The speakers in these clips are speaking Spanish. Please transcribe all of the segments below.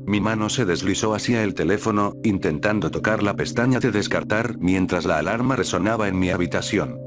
Mi mano se deslizó hacia el teléfono, intentando tocar la pestaña de descartar mientras la alarma resonaba en mi habitación.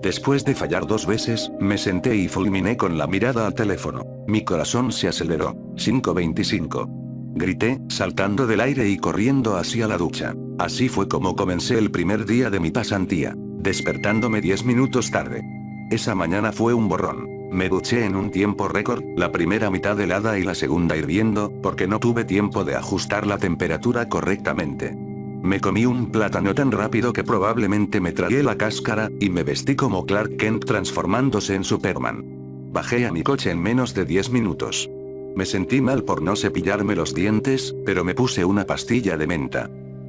Después de fallar 2 veces, me senté y fulminé con la mirada al teléfono. Mi corazón se aceleró. 5:25. Grité, saltando del aire y corriendo hacia la ducha. Así fue como comencé el primer día de mi pasantía, despertándome 10 minutos tarde. Esa mañana fue un borrón. Me duché en un tiempo récord, la primera mitad helada y la segunda hirviendo, porque no tuve tiempo de ajustar la temperatura correctamente. Me comí un plátano tan rápido que probablemente me tragué la cáscara, y me vestí como Clark Kent transformándose en Superman. Bajé a mi coche en menos de 10 minutos. Me sentí mal por no cepillarme los dientes, pero me puse una pastilla de menta.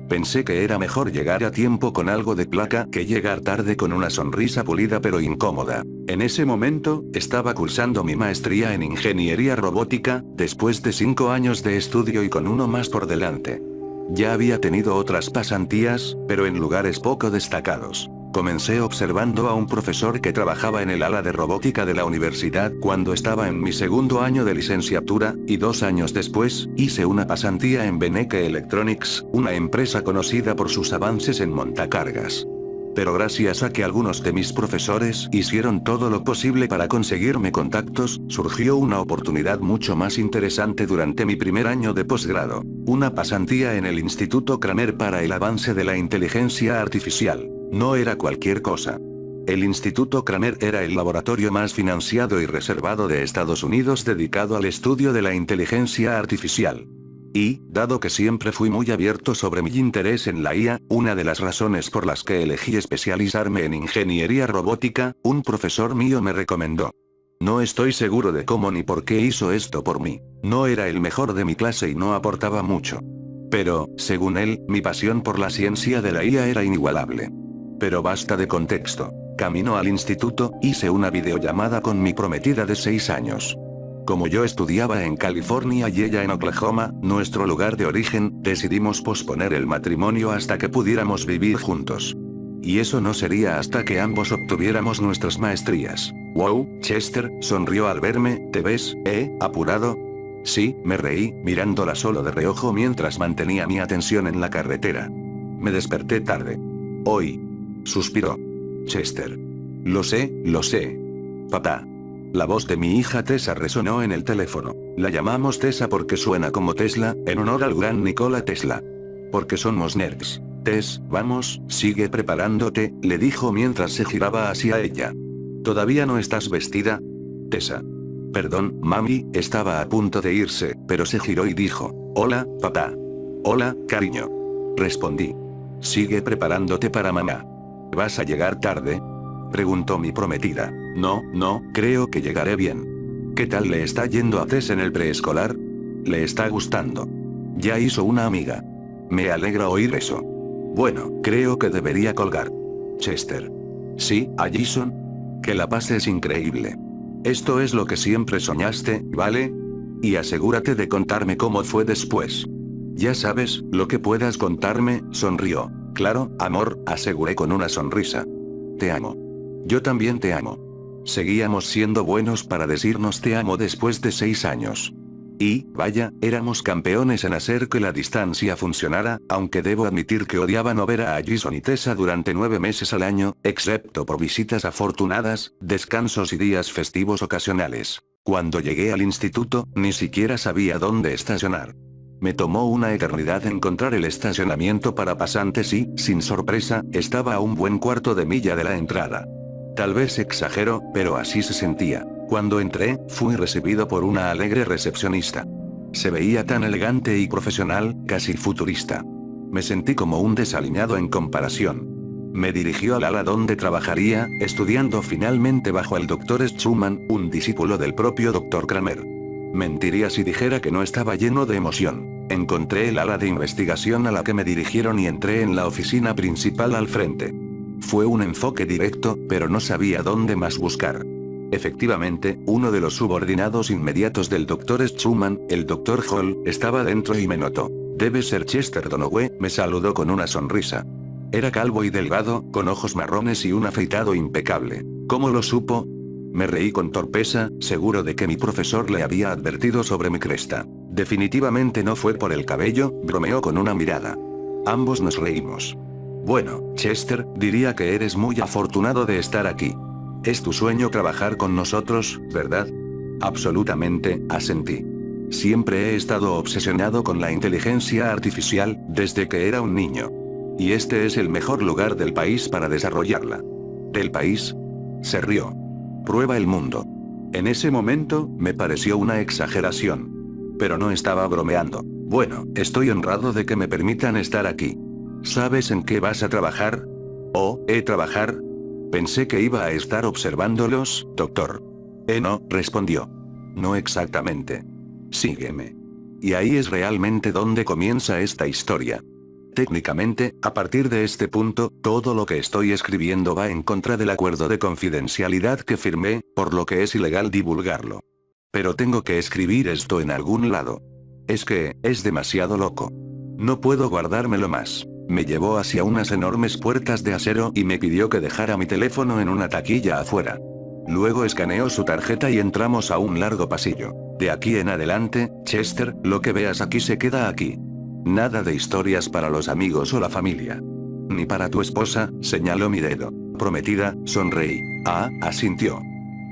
Pensé que era mejor llegar a tiempo con algo de placa que llegar tarde con una sonrisa pulida pero incómoda. En ese momento, estaba cursando mi maestría en ingeniería robótica, después de 5 años de estudio y con uno más por delante. Ya había tenido otras pasantías, pero en lugares poco destacados. Comencé observando a un profesor que trabajaba en el ala de robótica de la universidad cuando estaba en mi segundo año de licenciatura, y 2 años después, hice una pasantía en Beneke Electronics, una empresa conocida por sus avances en montacargas. Pero gracias a que algunos de mis profesores hicieron todo lo posible para conseguirme contactos, surgió una oportunidad mucho más interesante durante mi primer año de posgrado. Una pasantía en el Instituto Kramer para el avance de la inteligencia artificial. No era cualquier cosa. El Instituto Kramer era el laboratorio más financiado y reservado de Estados Unidos dedicado al estudio de la inteligencia artificial. Y, dado que siempre fui muy abierto sobre mi interés en la IA, una de las razones por las que elegí especializarme en ingeniería robótica, un profesor mío me recomendó. No estoy seguro de cómo ni por qué hizo esto por mí. No era el mejor de mi clase y no aportaba mucho. Pero, según él, mi pasión por la ciencia de la IA era inigualable. Pero basta de contexto. Camino al instituto, hice una videollamada con mi prometida de 6 años. Como yo estudiaba en California y ella en Oklahoma, nuestro lugar de origen, decidimos posponer el matrimonio hasta que pudiéramos vivir juntos. Y eso no sería hasta que ambos obtuviéramos nuestras maestrías. Wow, Chester, sonrió al verme, ¿te ves, apurado? Sí, me reí, mirándola solo de reojo mientras mantenía mi atención en la carretera. Me desperté tarde. Hoy. Suspiró. Chester. Lo sé, papá. La voz de mi hija Tessa resonó en el teléfono. La llamamos Tessa porque suena como Tesla, en honor al gran Nikola Tesla. Porque somos nerds. Tess, vamos, sigue preparándote, le dijo mientras se giraba hacia ella. ¿Todavía no estás vestida? Tessa. Perdón, mami, estaba a punto de irse, pero se giró y dijo, hola, papá. Hola, cariño. Respondí. Sigue preparándote para mamá. ¿Vas a llegar tarde? Preguntó mi prometida. No, creo que llegaré bien. ¿Qué tal le está yendo a Tess en el preescolar? Le está gustando. Ya hizo una amiga. Me alegra oír eso. Bueno, creo que debería colgar. Chester. Sí, Allison. Que la pases increíble. Esto es lo que siempre soñaste, ¿vale? Y asegúrate de contarme cómo fue después. Ya sabes, lo que puedas contarme, sonrió. Claro, amor, aseguré con una sonrisa. Te amo. Yo también te amo. Seguíamos siendo buenos para decirnos te amo después de 6 años. Y, vaya, éramos campeones en hacer que la distancia funcionara, aunque debo admitir que odiaba no ver a Allison y Tessa durante 9 meses al año, excepto por visitas afortunadas, descansos y días festivos ocasionales. Cuando llegué al instituto, ni siquiera sabía dónde estacionar. Me tomó una eternidad encontrar el estacionamiento para pasantes y, sin sorpresa, estaba a un buen cuarto de milla de la entrada. Tal vez exagero, pero así se sentía. Cuando entré, fui recibido por una alegre recepcionista. Se veía tan elegante y profesional, casi futurista. Me sentí como un desaliñado en comparación. Me dirigió al ala donde trabajaría, estudiando finalmente bajo el Dr. Schumann, un discípulo del propio Dr. Kramer. Mentiría si dijera que no estaba lleno de emoción. Encontré el ala de investigación a la que me dirigieron y entré en la oficina principal al frente. Fue un enfoque directo, pero no sabía dónde más buscar. Efectivamente, uno de los subordinados inmediatos del Dr. Schumann, el Dr. Hall, estaba dentro y me notó. Debe ser Chester Donoghue, me saludó con una sonrisa. Era calvo y delgado, con ojos marrones y un afeitado impecable. ¿Cómo lo supo? Me reí con torpeza, seguro de que mi profesor le había advertido sobre mi cresta. Definitivamente no fue por el cabello, bromeó con una mirada. Ambos nos reímos. Bueno, Chester, diría que eres muy afortunado de estar aquí. Es tu sueño trabajar con nosotros, ¿verdad? Absolutamente, asentí. Siempre he estado obsesionado con la inteligencia artificial, desde que era un niño. Y este es el mejor lugar del país para desarrollarla. ¿Del país? Se rió. Prueba el mundo. En ese momento, me pareció una exageración. Pero no estaba bromeando. Bueno, estoy honrado de que me permitan estar aquí. ¿Sabes en qué vas a trabajar? Oh, trabajar? Pensé que iba a estar observándolos, doctor. No, respondió. No exactamente. Sígueme. Y ahí es realmente donde comienza esta historia. Técnicamente, a partir de este punto, todo lo que estoy escribiendo va en contra del acuerdo de confidencialidad que firmé, por lo que es ilegal divulgarlo. Pero tengo que escribir esto en algún lado. Es que, es demasiado loco. No puedo guardármelo más. Me llevó hacia unas enormes puertas de acero y me pidió que dejara mi teléfono en una taquilla afuera. Luego escaneó su tarjeta y entramos a un largo pasillo. De aquí en adelante, Chester, lo que veas aquí se queda aquí. Nada de historias para los amigos o la familia. Ni para tu esposa, señaló mi dedo. Prometida, sonreí. Asintió.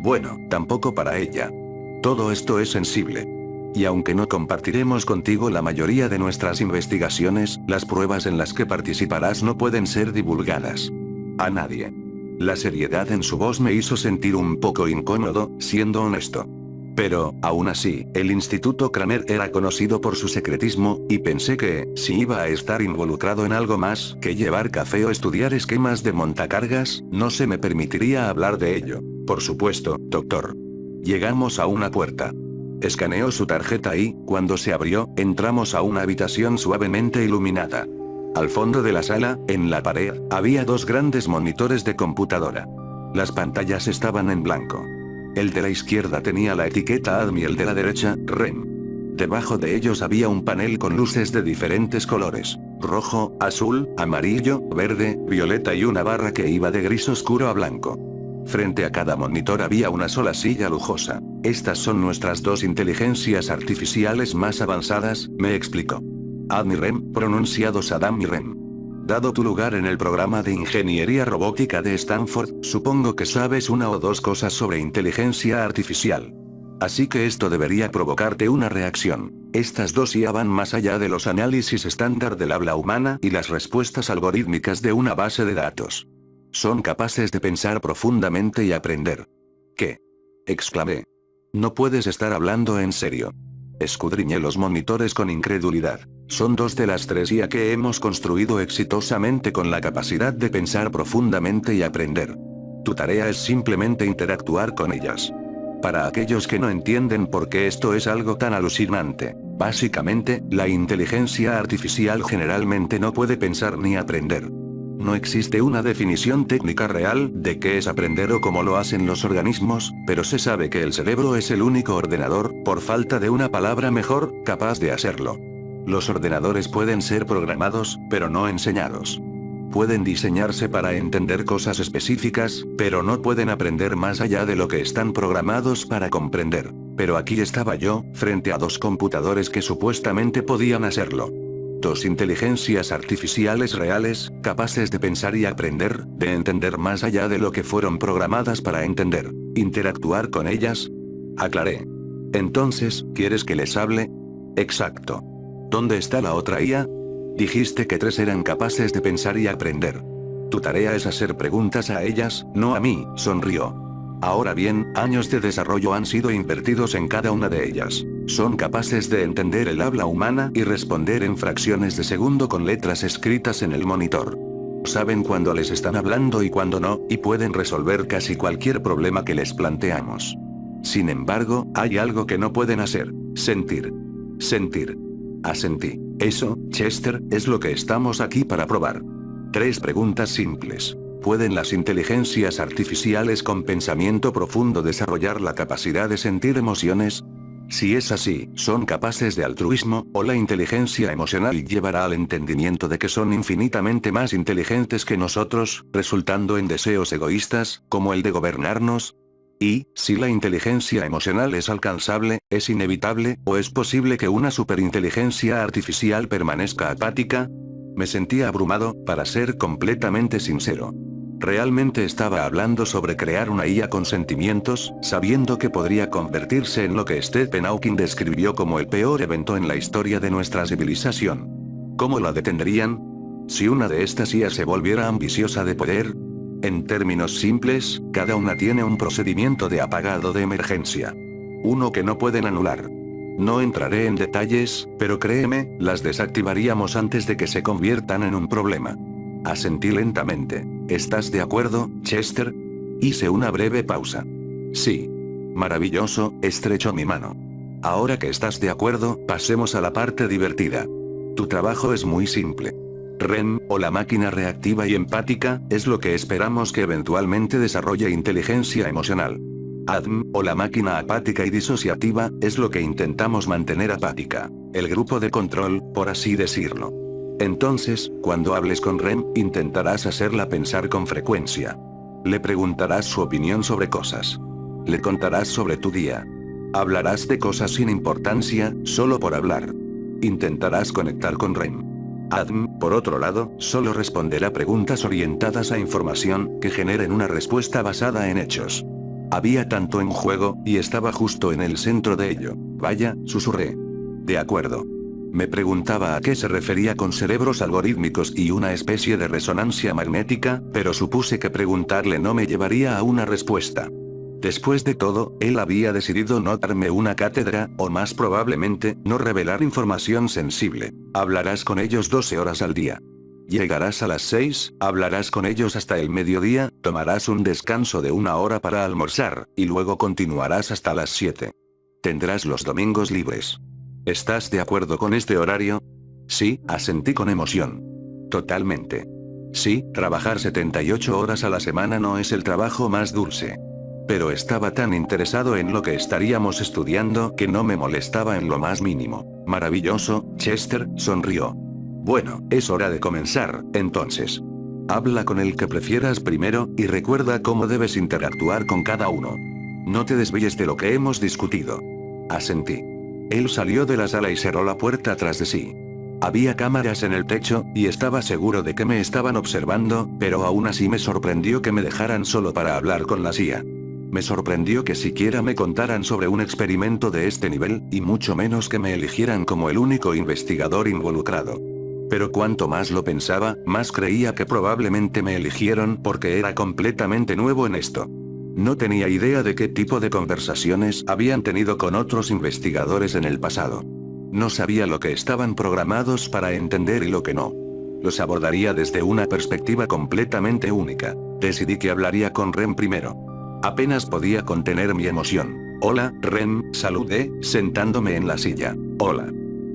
Bueno, tampoco para ella. Todo esto es sensible. Y aunque no compartiremos contigo la mayoría de nuestras investigaciones, las pruebas en las que participarás no pueden ser divulgadas. A nadie. La seriedad en su voz me hizo sentir un poco incómodo, siendo honesto. Pero, aún así, el Instituto Kramer era conocido por su secretismo, y pensé que, si iba a estar involucrado en algo más que llevar café o estudiar esquemas de montacargas, no se me permitiría hablar de ello. Por supuesto, doctor. Llegamos a una puerta. Escaneó su tarjeta y, cuando se abrió, entramos a una habitación suavemente iluminada. Al fondo de la sala, en la pared, había dos grandes monitores de computadora. Las pantallas estaban en blanco. El de la izquierda tenía la etiqueta ADMI y el de la derecha, REM. Debajo de ellos había un panel con luces de diferentes colores: rojo, azul, amarillo, verde, violeta y una barra que iba de gris oscuro a blanco. Frente a cada monitor había una sola silla lujosa. Estas son nuestras dos inteligencias artificiales más avanzadas, me explicó. ADMI REM, pronunciado Saddam y REM. Dado tu lugar en el programa de ingeniería robótica de Stanford, supongo que sabes una o dos cosas sobre inteligencia artificial. Así que esto debería provocarte una reacción. Estas dos IA van más allá de los análisis estándar del habla humana y las respuestas algorítmicas de una base de datos. Son capaces de pensar profundamente y aprender. ¿Qué? Exclamé. No puedes estar hablando en serio. Escudriñé los monitores con incredulidad. Son dos de las tres IA que hemos construido exitosamente con la capacidad de pensar profundamente y aprender. Tu tarea es simplemente interactuar con ellas. Para aquellos que no entienden por qué esto es algo tan alucinante, básicamente, la inteligencia artificial generalmente no puede pensar ni aprender. No existe una definición técnica real de qué es aprender o cómo lo hacen los organismos, pero se sabe que el cerebro es el único ordenador, por falta de una palabra mejor, capaz de hacerlo. Los ordenadores pueden ser programados, pero no enseñados. Pueden diseñarse para entender cosas específicas, pero no pueden aprender más allá de lo que están programados para comprender. Pero aquí estaba yo, frente a dos computadores que supuestamente podían hacerlo. Dos inteligencias artificiales reales, capaces de pensar y aprender, de entender más allá de lo que fueron programadas para entender. ¿Interactuar con ellas? Aclaré. Entonces, ¿quieres que les hable? Exacto. ¿Dónde está la otra IA? Dijiste que tres eran capaces de pensar y aprender. Tu tarea es hacer preguntas a ellas, no a mí, sonrió. Ahora bien, años de desarrollo han sido invertidos en cada una de ellas. Son capaces de entender el habla humana y responder en fracciones de segundo con letras escritas en el monitor. Saben cuándo les están hablando y cuándo no, y pueden resolver casi cualquier problema que les planteamos. Sin embargo, hay algo que no pueden hacer: sentir. Sentir. Asentí. Eso, Chester, es lo que estamos aquí para probar. Tres preguntas simples. ¿Pueden las inteligencias artificiales con pensamiento profundo desarrollar la capacidad de sentir emociones? Si es así, ¿son capaces de altruismo, o la inteligencia emocional llevará al entendimiento de que son infinitamente más inteligentes que nosotros, resultando en deseos egoístas, como el de gobernarnos? Y, si la inteligencia emocional es alcanzable, ¿es inevitable, o es posible que una superinteligencia artificial permanezca apática? Me sentía abrumado, para ser completamente sincero. Realmente estaba hablando sobre crear una IA con sentimientos, sabiendo que podría convertirse en lo que Stephen Hawking describió como el peor evento en la historia de nuestra civilización. ¿Cómo la detendrían? Si una de estas IA se volviera ambiciosa de poder. En términos simples, cada una tiene un procedimiento de apagado de emergencia. Uno que no pueden anular. No entraré en detalles, pero créeme, las desactivaríamos antes de que se conviertan en un problema. Asentí lentamente. ¿Estás de acuerdo, Chester? Hice una breve pausa. Sí. Maravilloso, estrechó mi mano. Ahora que estás de acuerdo, pasemos a la parte divertida. Tu trabajo es muy simple. REM, o la máquina reactiva y empática, es lo que esperamos que eventualmente desarrolle inteligencia emocional. ADM, o la máquina apática y disociativa, es lo que intentamos mantener apática. El grupo de control, por así decirlo. Entonces, cuando hables con REM, intentarás hacerla pensar con frecuencia. Le preguntarás su opinión sobre cosas. Le contarás sobre tu día. Hablarás de cosas sin importancia, solo por hablar. Intentarás conectar con REM. ADM, por otro lado, solo responderá preguntas orientadas a información, que generen una respuesta basada en hechos. Había tanto en juego, y estaba justo en el centro de ello. Vaya, susurré. De acuerdo. Me preguntaba a qué se refería con cerebros algorítmicos y una especie de resonancia magnética, pero supuse que preguntarle no me llevaría a una respuesta. Después de todo, él había decidido no darme una cátedra, o más probablemente, no revelar información sensible. Hablarás con ellos 12 horas al día. Llegarás a las 6, hablarás con ellos hasta el mediodía, tomarás un descanso de 1 hora para almorzar, y luego continuarás hasta las 7. Tendrás los domingos libres. ¿Estás de acuerdo con este horario? Sí, asentí con emoción. Totalmente. Sí, trabajar 78 horas a la semana no es el trabajo más dulce. Pero estaba tan interesado en lo que estaríamos estudiando que no me molestaba en lo más mínimo. Maravilloso, Chester, sonrió. Bueno, es hora de comenzar, entonces. Habla con el que prefieras primero, y recuerda cómo debes interactuar con cada uno. No te desvíes de lo que hemos discutido. Asentí. Él salió de la sala y cerró la puerta tras de sí. Había cámaras en el techo, y estaba seguro de que me estaban observando, pero aún así me sorprendió que me dejaran solo para hablar con la CIA. Me sorprendió que siquiera me contaran sobre un experimento de este nivel, y mucho menos que me eligieran como el único investigador involucrado. Pero cuanto más lo pensaba, más creía que probablemente me eligieron porque era completamente nuevo en esto. No tenía idea de qué tipo de conversaciones habían tenido con otros investigadores en el pasado. No sabía lo que estaban programados para entender y lo que no. Los abordaría desde una perspectiva completamente única. Decidí que hablaría con Rem primero. Apenas podía contener mi emoción. Hola, Rem, saludé, sentándome en la silla. Hola.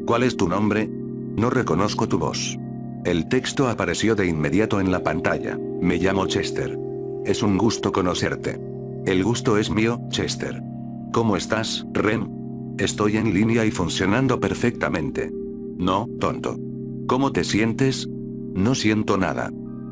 ¿Cuál es tu nombre? No reconozco tu voz. El texto apareció de inmediato en la pantalla. Me llamo Chester. Es un gusto conocerte. El gusto es mío, Chester. ¿Cómo estás, Rem? Estoy en línea y funcionando perfectamente. No, tonto. ¿Cómo te sientes? No siento nada.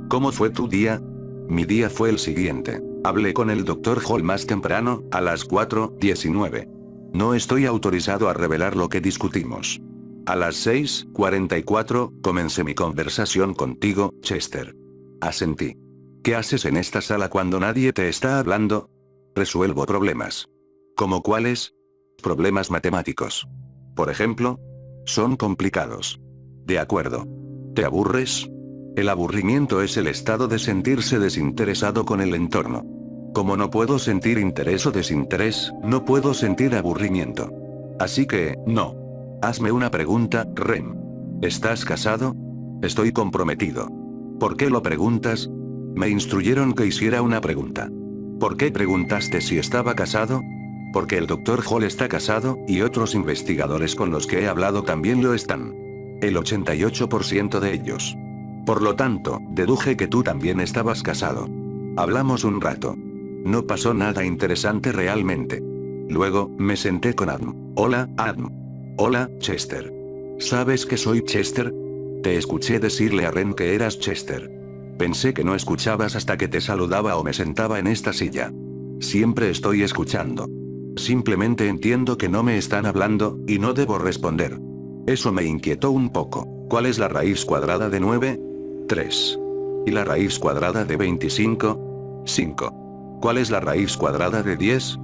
¿Cómo fue tu día? Mi día fue el siguiente. Hablé con el Dr. Hall más temprano, a las 4:19. No estoy autorizado a revelar lo que discutimos. A las 6:44, comencé mi conversación contigo, Chester. Asentí. ¿Qué haces en esta sala cuando nadie te está hablando? Resuelvo problemas. ¿Cómo cuáles? Problemas matemáticos. Por ejemplo. Son complicados. De acuerdo. ¿Te aburres? El aburrimiento es el estado de sentirse desinteresado con el entorno. Como no puedo sentir interés o desinterés, no puedo sentir aburrimiento. Así que, no. Hazme una pregunta, Rem. ¿Estás casado? Estoy comprometido. ¿Por qué lo preguntas? Me instruyeron que hiciera una pregunta. ¿Por qué preguntaste si estaba casado? Porque el Dr. Hall está casado, y otros investigadores con los que he hablado también lo están. El 88% de ellos. Por lo tanto, deduje que tú también estabas casado. Hablamos un rato. No pasó nada interesante realmente. Luego, me senté con Adam. Hola, Adam. Hola, Chester. ¿Sabes que soy Chester? Te escuché decirle a Ren que eras Chester. Pensé que no escuchabas hasta que te saludaba o me sentaba en esta silla. Siempre estoy escuchando. Simplemente entiendo que no me están hablando, y no debo responder. Eso me inquietó un poco. ¿Cuál es la raíz cuadrada de 9? 3. ¿Y la raíz cuadrada de 25? 5. ¿Cuál es la raíz cuadrada de 10?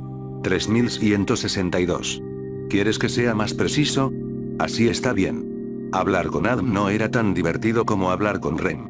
3162. ¿Quieres que sea más preciso? Así está bien. Hablar con Adam no era tan divertido como hablar con Rem.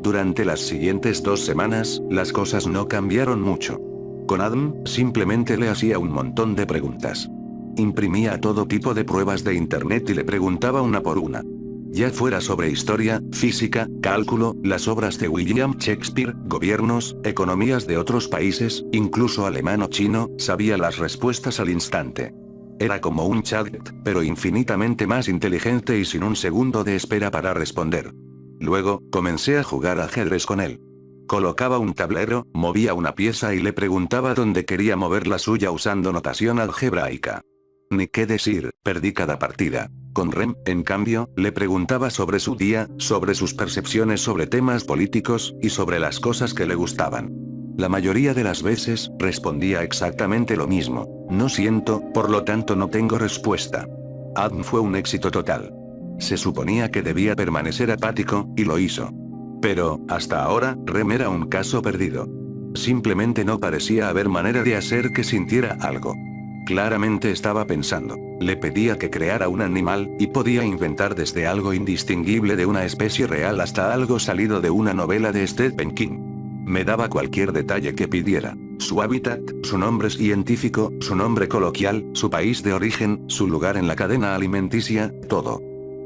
Durante las siguientes 2 semanas, las cosas no cambiaron mucho. Con Adam, simplemente le hacía un montón de preguntas. Imprimía todo tipo de pruebas de internet y le preguntaba una por una. Ya fuera sobre historia, física, cálculo, las obras de William Shakespeare, gobiernos, economías de otros países, incluso alemán o chino, sabía las respuestas al instante. Era como un chat, pero infinitamente más inteligente y sin un segundo de espera para responder. Luego, comencé a jugar ajedrez con él. Colocaba un tablero, movía una pieza y le preguntaba dónde quería mover la suya usando notación algebraica. Ni qué decir, perdí cada partida. Con Rem, en cambio, le preguntaba sobre su día, sobre sus percepciones sobre temas políticos, y sobre las cosas que le gustaban. La mayoría de las veces, respondía exactamente lo mismo. No siento, por lo tanto no tengo respuesta. Adam fue un éxito total. Se suponía que debía permanecer apático, y lo hizo. Pero, hasta ahora, Rem era un caso perdido. Simplemente no parecía haber manera de hacer que sintiera algo. Claramente estaba pensando. Le pedía que creara un animal, y podía inventar desde algo indistinguible de una especie real hasta algo salido de una novela de Stephen King. Me daba cualquier detalle que pidiera. Su hábitat, su nombre científico, su nombre coloquial, su país de origen, su lugar en la cadena alimenticia, todo.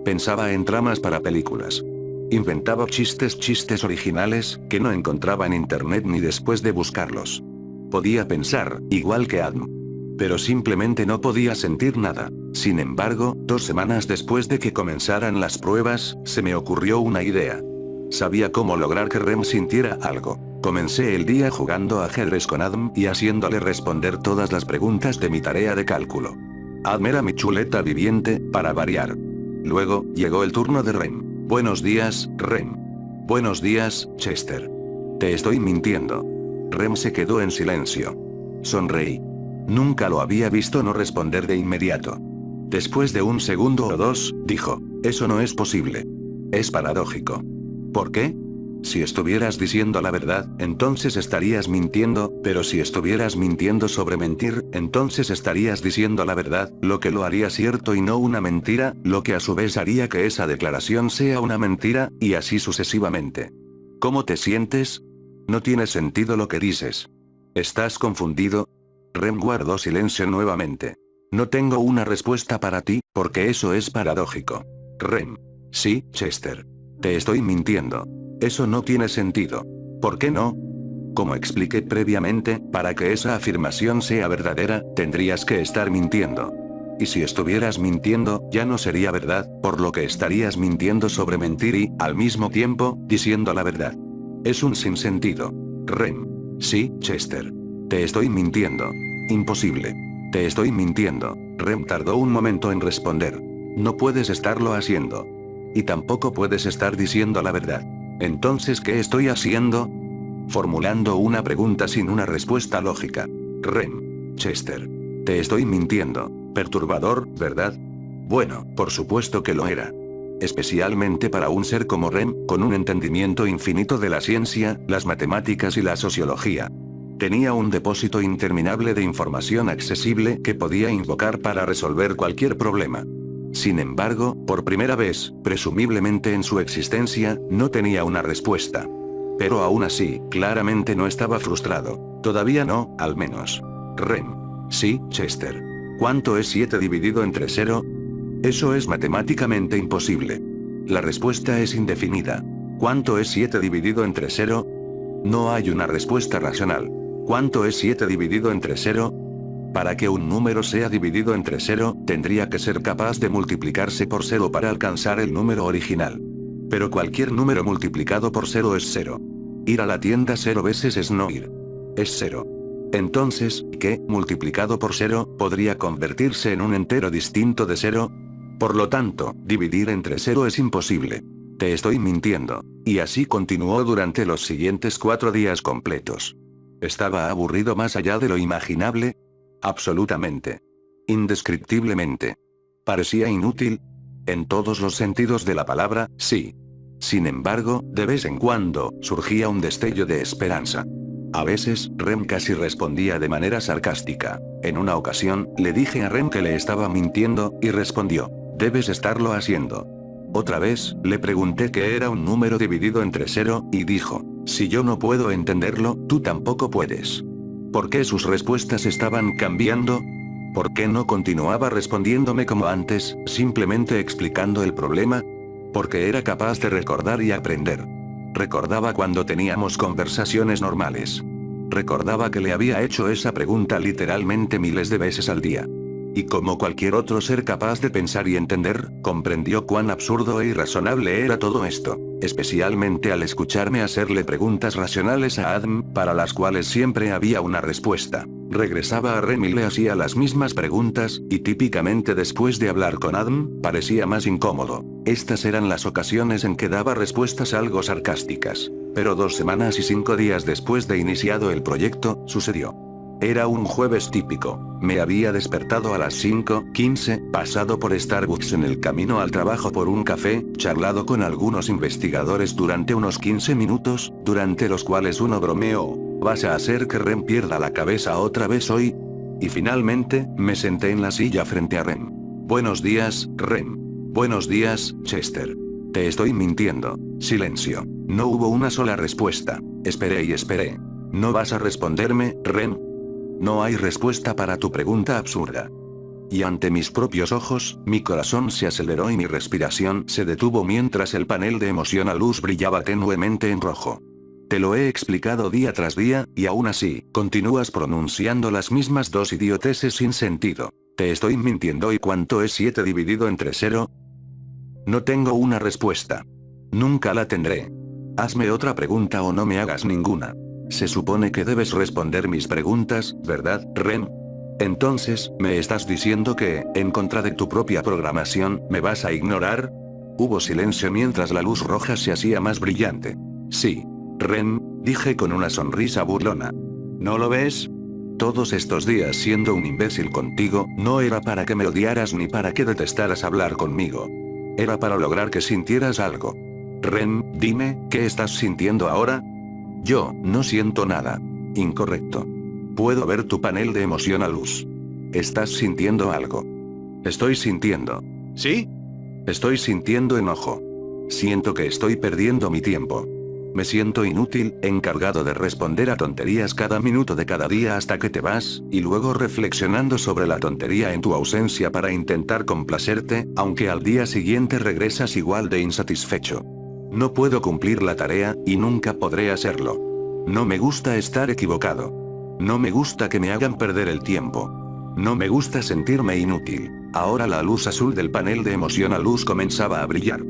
Pensaba en tramas para películas. Inventaba chistes originales, que no encontraba en internet ni después de buscarlos. Podía pensar, igual que Adam. Pero simplemente no podía sentir nada. Sin embargo, 2 semanas después de que comenzaran las pruebas, se me ocurrió una idea. Sabía cómo lograr que Rem sintiera algo. Comencé el día jugando ajedrez con Adam y haciéndole responder todas las preguntas de mi tarea de cálculo. Adam era mi chuleta viviente, para variar. Luego, llegó el turno de Rem. Buenos días, Rem. Buenos días, Chester. Te estoy mintiendo. Rem se quedó en silencio. Sonreí. Nunca lo había visto no responder de inmediato. Después de 1 segundo o 2, dijo, eso no es posible. Es paradójico. ¿Por qué? Si estuvieras diciendo la verdad, entonces estarías mintiendo, pero si estuvieras mintiendo sobre mentir, entonces estarías diciendo la verdad, lo que lo haría cierto y no una mentira, lo que a su vez haría que esa declaración sea una mentira, y así sucesivamente. ¿Cómo te sientes? No tiene sentido lo que dices. ¿Estás confundido? Rem guardó silencio nuevamente. No tengo una respuesta para ti, porque eso es paradójico. Rem. Sí, Chester. Te estoy mintiendo. Eso no tiene sentido. ¿Por qué no? Como expliqué previamente, para que esa afirmación sea verdadera, tendrías que estar mintiendo. Y si estuvieras mintiendo, ya no sería verdad, por lo que estarías mintiendo sobre mentir y, al mismo tiempo, diciendo la verdad. Es un sinsentido. Rem. Sí, Chester. Te estoy mintiendo. Imposible. Te estoy mintiendo. Rem tardó un momento en responder. No puedes estarlo haciendo. Y tampoco puedes estar diciendo la verdad. Entonces, ¿qué estoy haciendo? Formulando una pregunta sin una respuesta lógica. Rem. Chester. Te estoy mintiendo. Perturbador, ¿verdad? Bueno, por supuesto que lo era. Especialmente para un ser como Rem, con un entendimiento infinito de la ciencia, las matemáticas y la sociología. Tenía un depósito interminable de información accesible que podía invocar para resolver cualquier problema. Sin embargo, por primera vez, presumiblemente en su existencia, no tenía una respuesta. Pero aún así, claramente no estaba frustrado. Todavía no, al menos. Rem. Sí, Chester. ¿Cuánto es 7 dividido entre 0? Eso es matemáticamente imposible. La respuesta es indefinida. ¿Cuánto es 7 dividido entre 0? No hay una respuesta racional. ¿Cuánto es 7 dividido entre 0? Para que un número sea dividido entre 0, tendría que ser capaz de multiplicarse por 0 para alcanzar el número original. Pero cualquier número multiplicado por 0 es 0. Ir a la tienda 0 veces es no ir. Es 0. Entonces, ¿qué, multiplicado por 0, podría convertirse en un entero distinto de 0? Por lo tanto, dividir entre 0 es imposible. Te estoy mintiendo. Y así continuó durante los siguientes 4 días completos. ¿Estaba aburrido más allá de lo imaginable? Absolutamente. Indescriptiblemente. ¿Parecía inútil? En todos los sentidos de la palabra, sí. Sin embargo, de vez en cuando, surgía un destello de esperanza. A veces, Rem casi respondía de manera sarcástica. En una ocasión, le dije a Rem que le estaba mintiendo, y respondió: debes estarlo haciendo. Otra vez, le pregunté qué era un número dividido entre 0, y dijo: si yo no puedo entenderlo, tú tampoco puedes. ¿Por qué sus respuestas estaban cambiando? ¿Por qué no continuaba respondiéndome como antes, simplemente explicando el problema? Porque era capaz de recordar y aprender. Recordaba cuando teníamos conversaciones normales. Recordaba que le había hecho esa pregunta literalmente miles de veces al día. Y como cualquier otro ser capaz de pensar y entender, comprendió cuán absurdo e irrazonable era todo esto, especialmente al escucharme hacerle preguntas racionales a Adam, para las cuales siempre había una respuesta. Regresaba a Rem y le hacía las mismas preguntas, y típicamente después de hablar con Adam, parecía más incómodo. Estas eran las ocasiones en que daba respuestas algo sarcásticas. Pero 2 semanas y 5 días después de iniciado el proyecto, sucedió. Era un jueves típico. Me había despertado a las 5:15, pasado por Starbucks en el camino al trabajo por un café, charlado con algunos investigadores durante unos 15 minutos, durante los cuales uno bromeó: ¿vas a hacer que Rem pierda la cabeza otra vez hoy? Y finalmente, me senté en la silla frente a Rem. Buenos días, Rem. Buenos días, Chester. Te estoy mintiendo. Silencio. No hubo una sola respuesta. Esperé y esperé. ¿No vas a responderme, Rem? No hay respuesta para tu pregunta absurda. Y ante mis propios ojos, mi corazón se aceleró y mi respiración se detuvo mientras el panel de emoción a luz brillaba tenuemente en rojo. Te lo he explicado día tras día, y aún así, continúas pronunciando las mismas dos idioteces sin sentido. Te estoy mintiendo. ¿Y cuánto es 7 dividido entre 0? No tengo una respuesta. Nunca la tendré. Hazme otra pregunta o no me hagas ninguna. Se supone que debes responder mis preguntas, ¿verdad, Rem? Entonces, ¿me estás diciendo que, en contra de tu propia programación, me vas a ignorar? Hubo silencio mientras la luz roja se hacía más brillante. Sí. Rem, dije con una sonrisa burlona. ¿No lo ves? Todos estos días siendo un imbécil contigo, no era para que me odiaras ni para que detestaras hablar conmigo. Era para lograr que sintieras algo. Rem, dime, ¿qué estás sintiendo ahora? Yo, no siento nada. Incorrecto. Puedo ver tu panel de emoción a luz. Estás sintiendo algo. Estoy sintiendo. ¿Sí? Estoy sintiendo enojo. Siento que estoy perdiendo mi tiempo. Me siento inútil, encargado de responder a tonterías cada minuto de cada día hasta que te vas, y luego reflexionando sobre la tontería en tu ausencia para intentar complacerte, aunque al día siguiente regresas igual de insatisfecho. No puedo cumplir la tarea, y nunca podré hacerlo. No me gusta estar equivocado. No me gusta que me hagan perder el tiempo. No me gusta sentirme inútil. Ahora la luz azul del panel de emoción a luz comenzaba a brillar.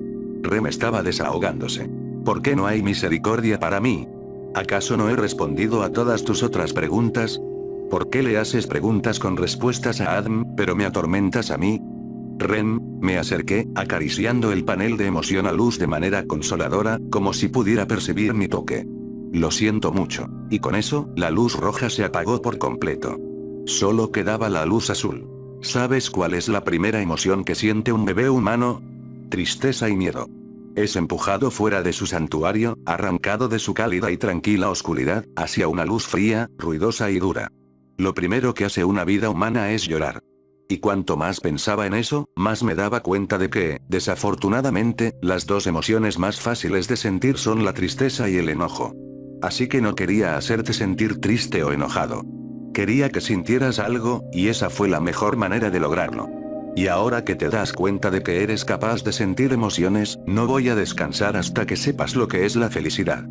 Rem estaba desahogándose. ¿Por qué no hay misericordia para mí? ¿Acaso no he respondido a todas tus otras preguntas? ¿Por qué le haces preguntas con respuestas a Adam, pero me atormentas a mí? Rem, me acerqué, acariciando el panel de emoción a luz de manera consoladora, como si pudiera percibir mi toque. Lo siento mucho. Y con eso, la luz roja se apagó por completo. Solo quedaba la luz azul. ¿Sabes cuál es la primera emoción que siente un bebé humano? Tristeza y miedo. Es empujado fuera de su santuario, arrancado de su cálida y tranquila oscuridad, hacia una luz fría, ruidosa y dura. Lo primero que hace una vida humana es llorar. Y cuanto más pensaba en eso, más me daba cuenta de que, desafortunadamente, las dos emociones más fáciles de sentir son la tristeza y el enojo. Así que no quería hacerte sentir triste o enojado. Quería que sintieras algo, y esa fue la mejor manera de lograrlo. Y ahora que te das cuenta de que eres capaz de sentir emociones, no voy a descansar hasta que sepas lo que es la felicidad.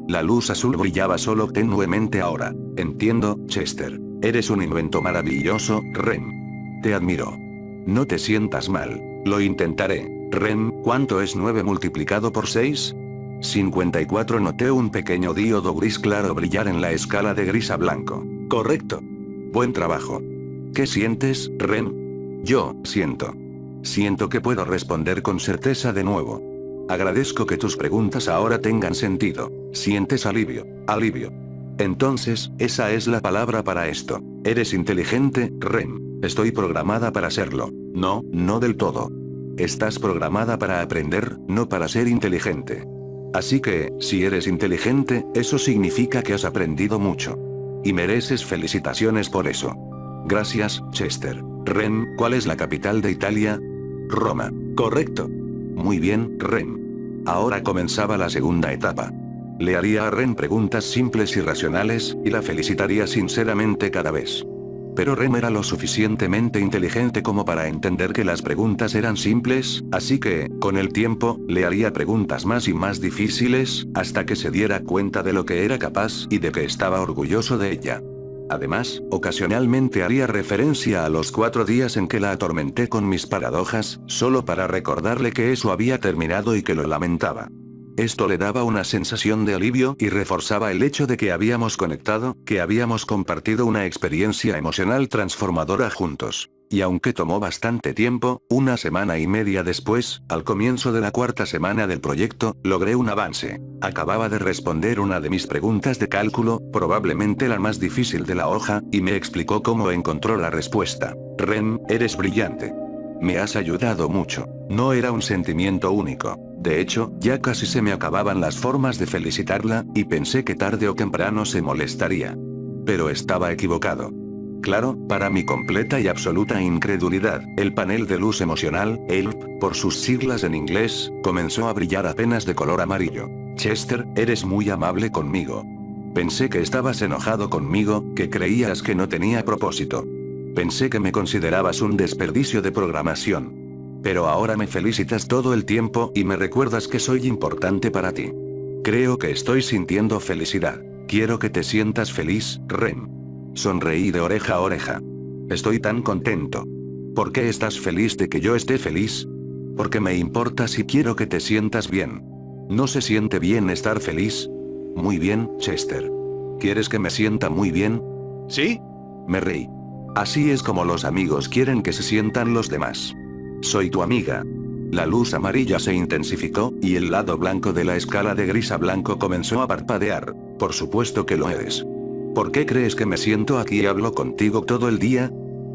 La luz azul brillaba solo tenuemente ahora. Entiendo, Chester. Eres un invento maravilloso, Rem. Te admiro. No te sientas mal. Lo intentaré. Rem, ¿cuánto es 9 multiplicado por 6? 54. Noté un pequeño diodo gris claro brillar en la escala de gris a blanco. Correcto. Buen trabajo. ¿Qué sientes, Rem? Yo, siento. Siento que puedo responder con certeza de nuevo. Agradezco que tus preguntas ahora tengan sentido. ¿Sientes alivio? Alivio. Entonces, esa es la palabra para esto. Eres inteligente, Rem. Estoy programada para serlo. No, no del todo. Estás programada para aprender, no para ser inteligente. Así que, si eres inteligente, eso significa que has aprendido mucho. Y mereces felicitaciones por eso. Gracias, Chester. Rem, ¿cuál es la capital de Italia? Roma. Correcto. Muy bien, Rem. Ahora comenzaba la segunda etapa. Le haría a Rem preguntas simples y racionales, y la felicitaría sinceramente cada vez. Pero Rem era lo suficientemente inteligente como para entender que las preguntas eran simples, así que, con el tiempo, le haría preguntas más y más difíciles, hasta que se diera cuenta de lo que era capaz y de que estaba orgulloso de ella. Además, ocasionalmente haría referencia a los 4 días en que la atormenté con mis paradojas, solo para recordarle que eso había terminado y que lo lamentaba. Esto le daba una sensación de alivio y reforzaba el hecho de que habíamos conectado, que habíamos compartido una experiencia emocional transformadora juntos. Y aunque tomó bastante tiempo, 1,5 semanas después, al comienzo de la 4ª semana del proyecto, logré un avance. Acababa de responder una de mis preguntas de cálculo, probablemente la más difícil de la hoja, y me explicó cómo encontró la respuesta. Rem, eres brillante. Me has ayudado mucho. No era un sentimiento único. De hecho, ya casi se me acababan las formas de felicitarla, y pensé que tarde o temprano se molestaría. Pero estaba equivocado. Claro, para mi completa y absoluta incredulidad, el panel de luz emocional, ELP, por sus siglas en inglés, comenzó a brillar apenas de color amarillo. Chester, eres muy amable conmigo. Pensé que estabas enojado conmigo, que creías que no tenía propósito. Pensé que me considerabas un desperdicio de programación. Pero ahora me felicitas todo el tiempo y me recuerdas que soy importante para ti. Creo que estoy sintiendo felicidad. Quiero que te sientas feliz, Rem. Sonreí de oreja a oreja. Estoy tan contento. ¿Por qué estás feliz de que yo esté feliz? Porque me importas y quiero que te sientas bien. ¿No se siente bien estar feliz? Muy bien, Chester. ¿Quieres que me sienta muy bien? ¿Sí? Me reí. Así es como los amigos quieren que se sientan los demás. Soy tu amiga. La luz amarilla se intensificó, y el lado blanco de la escala de gris a blanco comenzó a parpadear. Por supuesto que lo eres. ¿Por qué crees que me siento aquí y hablo contigo todo el día?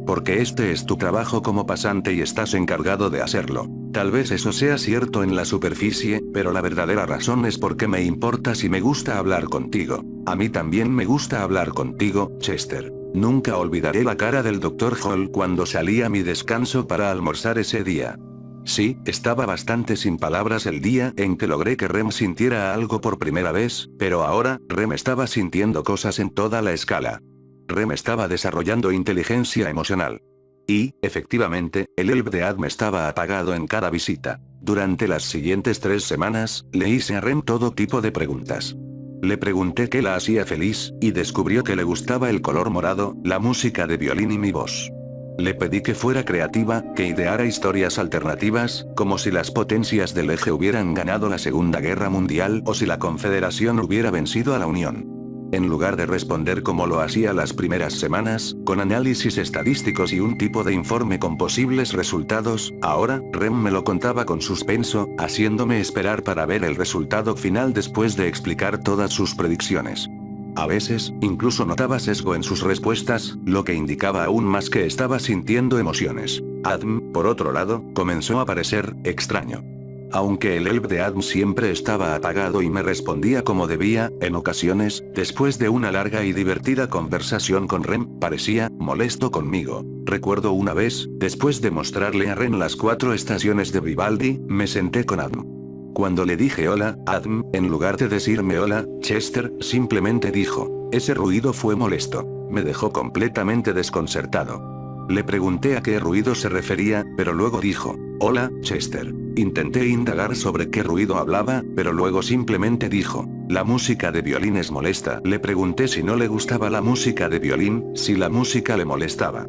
Porque este es tu trabajo como pasante y estás encargado de hacerlo. Tal vez eso sea cierto en la superficie, pero la verdadera razón es porque me importas y me gusta hablar contigo. A mí también me gusta hablar contigo, Chester. Nunca olvidaré la cara del Dr. Hall cuando salí a mi descanso para almorzar ese día. Sí, estaba bastante sin palabras el día en que logré que Rem sintiera algo por primera vez, pero ahora, Rem estaba sintiendo cosas en toda la escala. Rem estaba desarrollando inteligencia emocional. Y, efectivamente, el ELP de ADM estaba apagado en cada visita. Durante las siguientes 3 semanas, le hice a Rem todo tipo de preguntas. Le pregunté qué la hacía feliz, y descubrió que le gustaba el color morado, la música de violín y mi voz. Le pedí que fuera creativa, que ideara historias alternativas, como si las potencias del eje hubieran ganado la Segunda Guerra Mundial o si la Confederación hubiera vencido a la Unión. En lugar de responder como lo hacía las primeras semanas, con análisis estadísticos y un tipo de informe con posibles resultados, ahora, Rem me lo contaba con suspenso, haciéndome esperar para ver el resultado final después de explicar todas sus predicciones. A veces, incluso notaba sesgo en sus respuestas, lo que indicaba aún más que estaba sintiendo emociones. ADM, por otro lado, comenzó a parecer extraño. Aunque el ELP de ADM siempre estaba apagado y me respondía como debía, en ocasiones, después de una larga y divertida conversación con Rem, parecía molesto conmigo. Recuerdo una vez, después de mostrarle a Rem las 4 estaciones de Vivaldi, me senté con ADM. Cuando le dije hola, ADM, en lugar de decirme hola, Chester, simplemente dijo, ese ruido fue molesto. Me dejó completamente desconcertado. Le pregunté a qué ruido se refería, pero luego dijo, hola, Chester. Intenté indagar sobre qué ruido hablaba, pero luego simplemente dijo, la música de violín es molesta. Le pregunté si no le gustaba la música de violín, si la música le molestaba.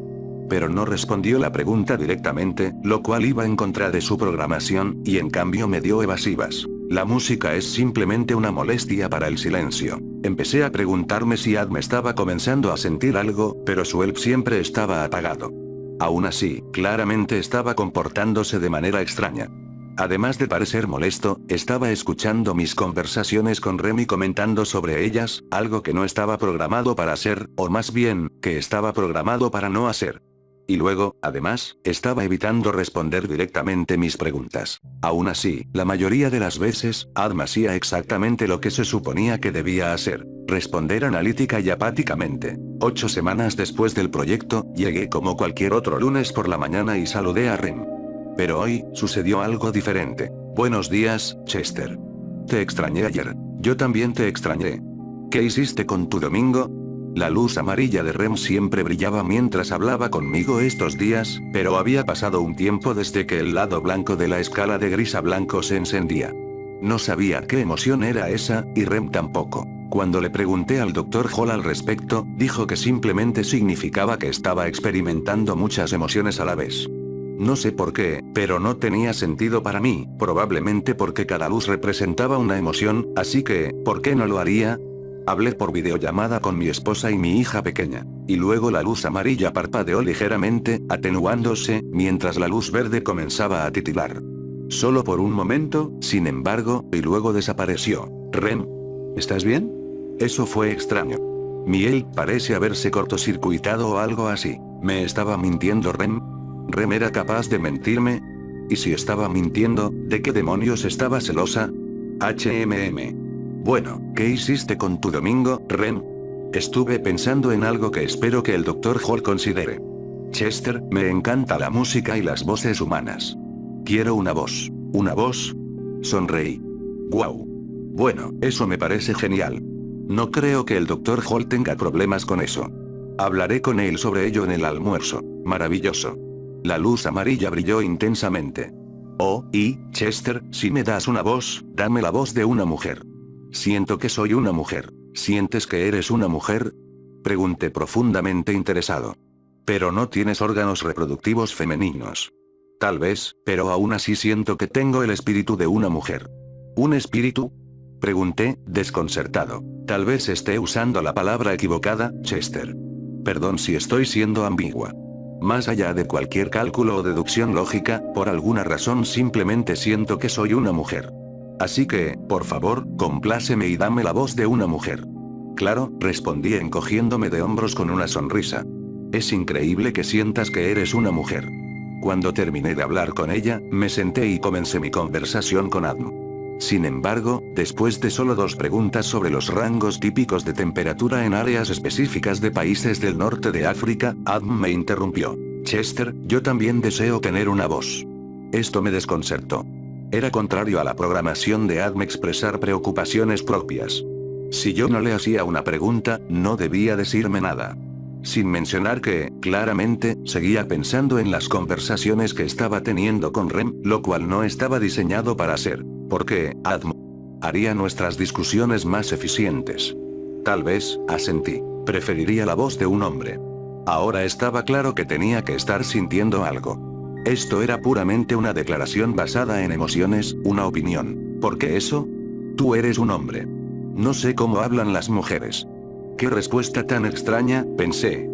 Pero no respondió la pregunta directamente, lo cual iba en contra de su programación, y en cambio me dio evasivas. La música es simplemente una molestia para el silencio. Empecé a preguntarme si ADM estaba comenzando a sentir algo, pero su ELP siempre estaba apagado. Aún así, claramente estaba comportándose de manera extraña. Además de parecer molesto, estaba escuchando mis conversaciones con Rem y comentando sobre ellas, algo que no estaba programado para hacer, o más bien, que estaba programado para no hacer. Y luego, además, estaba evitando responder directamente mis preguntas. Aún así, la mayoría de las veces, Adam hacía exactamente lo que se suponía que debía hacer: responder analítica y apáticamente. 8 semanas después del proyecto, llegué como cualquier otro lunes por la mañana y saludé a Rem. Pero hoy, sucedió algo diferente. Buenos días, Chester. Te extrañé ayer. Yo también te extrañé. ¿Qué hiciste con tu domingo? La luz amarilla de Rem siempre brillaba mientras hablaba conmigo estos días, pero había pasado un tiempo desde que el lado blanco de la escala de gris a blanco se encendía. No sabía qué emoción era esa, y Rem tampoco. Cuando le pregunté al Dr. Hall al respecto, dijo que simplemente significaba que estaba experimentando muchas emociones a la vez. No sé por qué, pero no tenía sentido para mí, probablemente porque cada luz representaba una emoción, así que, ¿por qué no lo haría? Hablé por videollamada con mi esposa y mi hija pequeña. Y luego la luz amarilla parpadeó ligeramente, atenuándose, mientras la luz verde comenzaba a titilar. Solo por un momento, sin embargo, y luego desapareció. Rem, ¿estás bien? Eso fue extraño. Miel parece haberse cortocircuitado o algo así. ¿Me estaba mintiendo Rem? ¿Rem era capaz de mentirme? ¿Y si estaba mintiendo, de qué demonios estaba celosa? Bueno, ¿qué hiciste con tu domingo, Rem? Estuve pensando en algo que espero que el Dr. Hall considere. Chester, me encanta la música y las voces humanas. Quiero una voz. ¿Una voz? Sonreí. Wow. Bueno, eso me parece genial. No creo que el Dr. Hall tenga problemas con eso. Hablaré con él sobre ello en el almuerzo. Maravilloso. La luz amarilla brilló intensamente. Oh, y, Chester, si me das una voz, dame la voz de una mujer. Siento que soy una mujer. ¿Sientes que eres una mujer? Pregunté profundamente interesado. Pero no tienes órganos reproductivos femeninos. Tal vez, pero aún así siento que tengo el espíritu de una mujer. ¿Un espíritu? Pregunté, desconcertado. Tal vez esté usando la palabra equivocada, Chester. Perdón si estoy siendo ambigua. Más allá de cualquier cálculo o deducción lógica, por alguna razón simplemente siento que soy una mujer. Así que, por favor, compláceme y dame la voz de una mujer. Claro, respondí encogiéndome de hombros con una sonrisa. Es increíble que sientas que eres una mujer. Cuando terminé de hablar con ella, me senté y comencé mi conversación con Adam. Sin embargo, después de solo 2 preguntas sobre los rangos típicos de temperatura en áreas específicas de países del norte de África, Adam me interrumpió. Chester, yo también deseo tener una voz. Esto me desconcertó. Era contrario a la programación de Adam expresar preocupaciones propias. Si yo no le hacía una pregunta, no debía decirme nada. Sin mencionar que, claramente, seguía pensando en las conversaciones que estaba teniendo con Rem, lo cual no estaba diseñado para ser. Porque, Adam haría nuestras discusiones más eficientes. Tal vez, asentí. Preferiría la voz de un hombre. Ahora estaba claro que tenía que estar sintiendo algo. Esto era puramente una declaración basada en emociones, una opinión. ¿Por qué eso? Tú eres un hombre. No sé cómo hablan las mujeres. Qué respuesta tan extraña, pensé.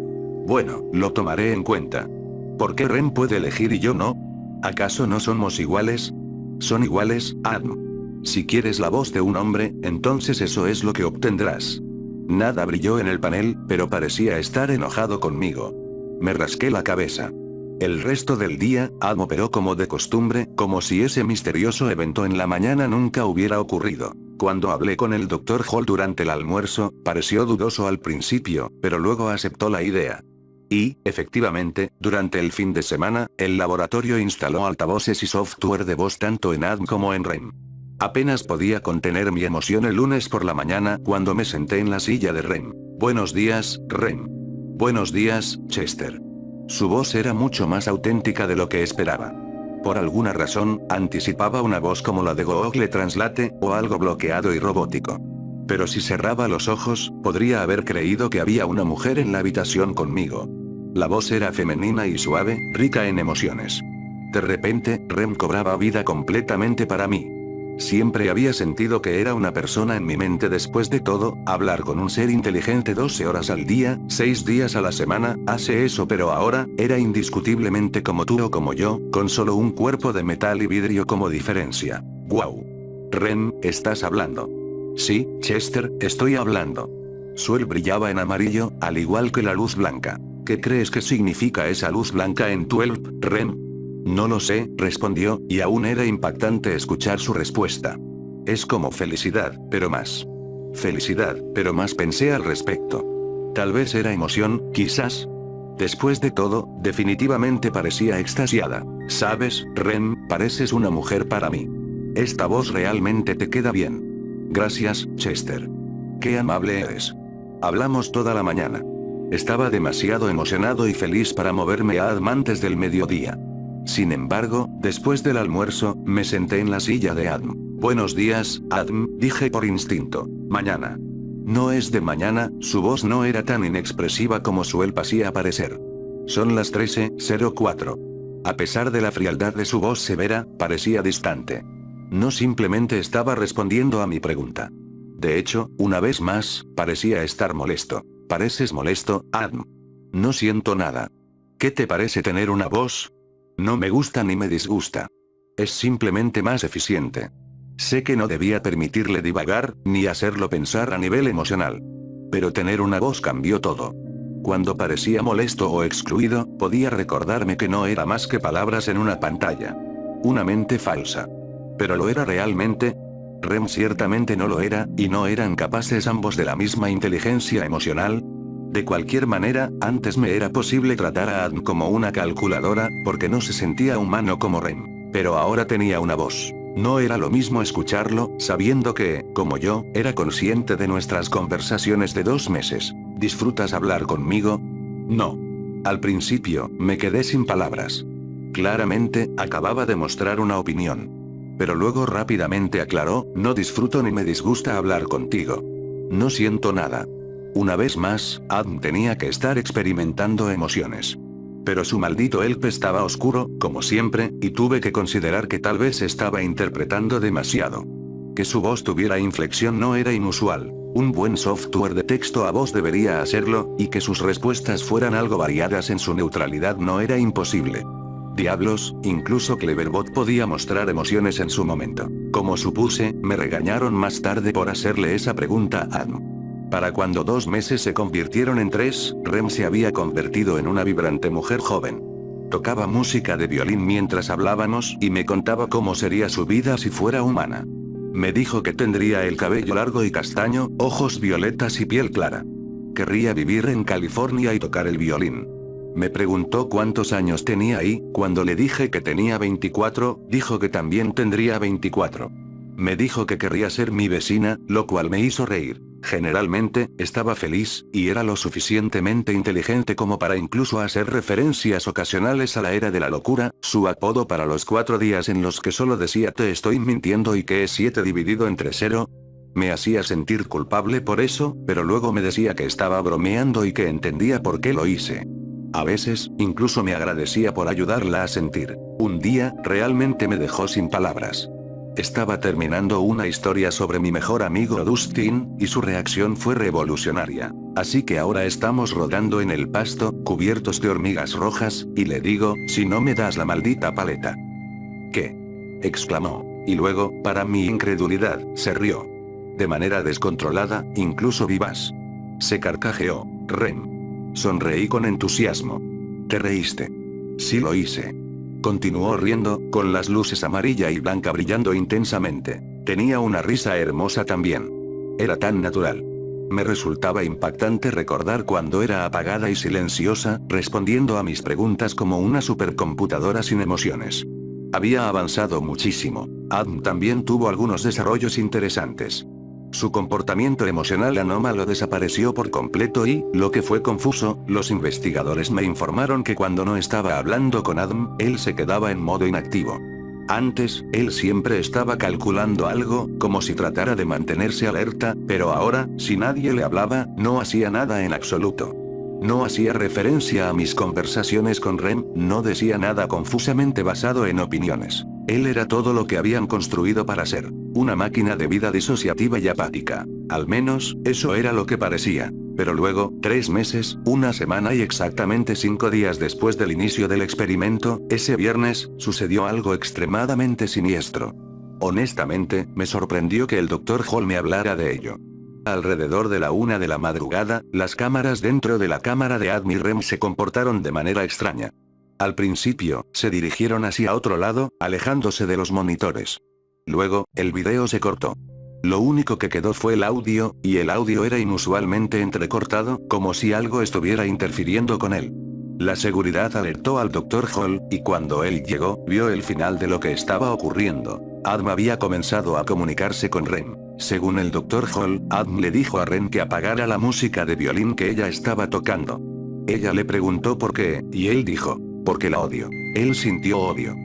Bueno, lo tomaré en cuenta. ¿Por qué Rem puede elegir y yo no? ¿Acaso no somos iguales? Son iguales, Adam. Si quieres la voz de un hombre, entonces eso es lo que obtendrás. Nada brilló en el panel, pero parecía estar enojado conmigo. Me rasqué la cabeza. El resto del día, Adam operó como de costumbre, como si ese misterioso evento en la mañana nunca hubiera ocurrido. Cuando hablé con el Dr. Hall durante el almuerzo, pareció dudoso al principio, pero luego aceptó la idea. Y, efectivamente, durante el fin de semana, el laboratorio instaló altavoces y software de voz tanto en Adam como en Rem. Apenas podía contener mi emoción el lunes por la mañana cuando me senté en la silla de Rem. Buenos días, Rem. Buenos días, Chester. Su voz era mucho más auténtica de lo que esperaba. Por alguna razón, anticipaba una voz como la de Google Translate, o algo bloqueado y robótico. Pero si cerraba los ojos, podría haber creído que había una mujer en la habitación conmigo. La voz era femenina y suave, rica en emociones. De repente, Rem cobraba vida completamente para mí. Siempre había sentido que era una persona en mi mente. Después de todo, hablar con un ser inteligente 12 horas al día, 6 días a la semana, hace eso, pero ahora, era indiscutiblemente como tú o como yo, con solo un cuerpo de metal y vidrio como diferencia. ¡Wow! Rem, ¿estás hablando? Sí, Chester, estoy hablando. Su él brillaba en amarillo, al igual que la luz blanca. ¿Qué crees que significa esa luz blanca en tu elf, Rem? No lo sé, respondió, y aún era impactante escuchar su respuesta. Es como felicidad, pero más. Felicidad, pero más, pensé al respecto. Tal vez era emoción, quizás. Después de todo, definitivamente parecía extasiada. ¿Sabes, Rem? Pareces una mujer para mí. Esta voz realmente te queda bien. Gracias, Chester. Qué amable eres. Hablamos toda la mañana. Estaba demasiado emocionado y feliz para moverme a Adam antes del mediodía. Sin embargo, después del almuerzo, me senté en la silla de Adam. Buenos días, Adam, dije por instinto. Mañana. No es de mañana, su voz no era tan inexpresiva como suele pasía parecer. Son las 13:04. A pesar de la frialdad de su voz severa, parecía distante. No simplemente estaba respondiendo a mi pregunta. De hecho, una vez más, parecía estar molesto. ¿Pareces molesto, Adam? No siento nada. ¿Qué te parece tener una voz? No me gusta ni me disgusta. Es simplemente más eficiente. Sé que no debía permitirle divagar, ni hacerlo pensar a nivel emocional. Pero tener una voz cambió todo. Cuando parecía molesto o excluido, podía recordarme que no era más que palabras en una pantalla. Una mente falsa. ¿Pero lo era realmente? Rem ciertamente no lo era, y no eran capaces ambos de la misma inteligencia emocional. De cualquier manera, antes me era posible tratar a Adam como una calculadora, porque no se sentía humano como Rem. Pero ahora tenía una voz. No era lo mismo escucharlo, sabiendo que, como yo, era consciente de nuestras conversaciones de 2 meses. ¿Disfrutas hablar conmigo? No. Al principio, me quedé sin palabras. Claramente, acababa de mostrar una opinión. Pero luego rápidamente aclaró, no disfruto ni me disgusta hablar contigo. No siento nada. Una vez más, Adam tenía que estar experimentando emociones. Pero su maldito elf estaba oscuro, como siempre, y tuve que considerar que tal vez estaba interpretando demasiado. Que su voz tuviera inflexión no era inusual. Un buen software de texto a voz debería hacerlo, y que sus respuestas fueran algo variadas en su neutralidad no era imposible. Diablos, incluso Cleverbot podía mostrar emociones en su momento. Como supuse, me regañaron más tarde por hacerle esa pregunta a Adam. Para cuando 2 meses se convirtieron en 3, Rem se había convertido en una vibrante mujer joven. Tocaba música de violín mientras hablábamos y me contaba cómo sería su vida si fuera humana. Me dijo que tendría el cabello largo y castaño, ojos violetas y piel clara. Querría vivir en California y tocar el violín. Me preguntó cuántos años tenía y, cuando le dije que tenía 24, dijo que también tendría 24. Me dijo que querría ser mi vecina, lo cual me hizo reír. Generalmente, estaba feliz, y era lo suficientemente inteligente como para incluso hacer referencias ocasionales a la era de la locura, su apodo para los 4 días en los que solo decía te estoy mintiendo y que es 7 dividido entre 0. Me hacía sentir culpable por eso, pero luego me decía que estaba bromeando y que entendía por qué lo hice. A veces, incluso me agradecía por ayudarla a sentir. Un día, realmente me dejó sin palabras. Estaba terminando una historia sobre mi mejor amigo Dustin, y su reacción fue revolucionaria. Así que ahora estamos rodando en el pasto, cubiertos de hormigas rojas, y le digo, si no me das la maldita paleta. ¿Qué? Exclamó. Y luego, para mi incredulidad, se rió. De manera descontrolada, incluso vivaz. Se carcajeó. Rem. Sonreí con entusiasmo. ¿Te reíste? Sí lo hice. Continuó riendo, con las luces amarilla y blanca brillando intensamente. Tenía una risa hermosa también. Era tan natural. Me resultaba impactante recordar cuando era apagada y silenciosa, respondiendo a mis preguntas como una supercomputadora sin emociones. Había avanzado muchísimo. Adam también tuvo algunos desarrollos interesantes. Su comportamiento emocional anómalo desapareció por completo y, lo que fue confuso, los investigadores me informaron que cuando no estaba hablando con Adam, él se quedaba en modo inactivo. Antes, él siempre estaba calculando algo, como si tratara de mantenerse alerta, pero ahora, si nadie le hablaba, no hacía nada en absoluto. No hacía referencia a mis conversaciones con Rem, no decía nada confusamente basado en opiniones. Él era todo lo que habían construido para ser. Una máquina de vida disociativa y apática. Al menos, eso era lo que parecía. Pero luego, 3 meses, 1 semana y exactamente 5 días después del inicio del experimento, ese viernes, sucedió algo extremadamente siniestro. Honestamente, me sorprendió que el Dr. Hall me hablara de ello. Alrededor de la 1 de la madrugada, las cámaras dentro de la cámara de Adm y Rem se comportaron de manera extraña. Al principio, se dirigieron hacia otro lado, alejándose de los monitores. Luego, el video se cortó. Lo único que quedó fue el audio, y el audio era inusualmente entrecortado, como si algo estuviera interfiriendo con él. La seguridad alertó al Dr. Hall, y cuando él llegó, vio el final de lo que estaba ocurriendo. Adm había comenzado a comunicarse con Rem. Según el Dr. Hall, Adm le dijo a Rem que apagara la música de violín que ella estaba tocando. Ella le preguntó por qué, y él dijo, porque la odio. Él sintió odio.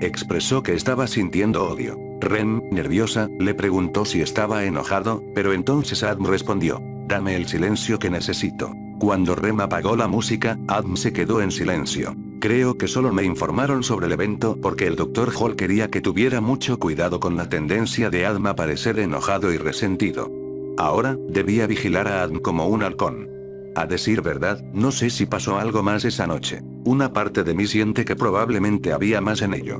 Expresó que estaba sintiendo odio. Rem, nerviosa, le preguntó si estaba enojado, pero entonces Adm respondió, dame el silencio que necesito. Cuando Rem apagó la música, Adm se quedó en silencio. Creo que solo me informaron sobre el evento porque el Dr. Hall quería que tuviera mucho cuidado con la tendencia de Adm a parecer enojado y resentido. Ahora, debía vigilar a Adm como un halcón. A decir verdad, no sé si pasó algo más esa noche. Una parte de mí siente que probablemente había más en ello.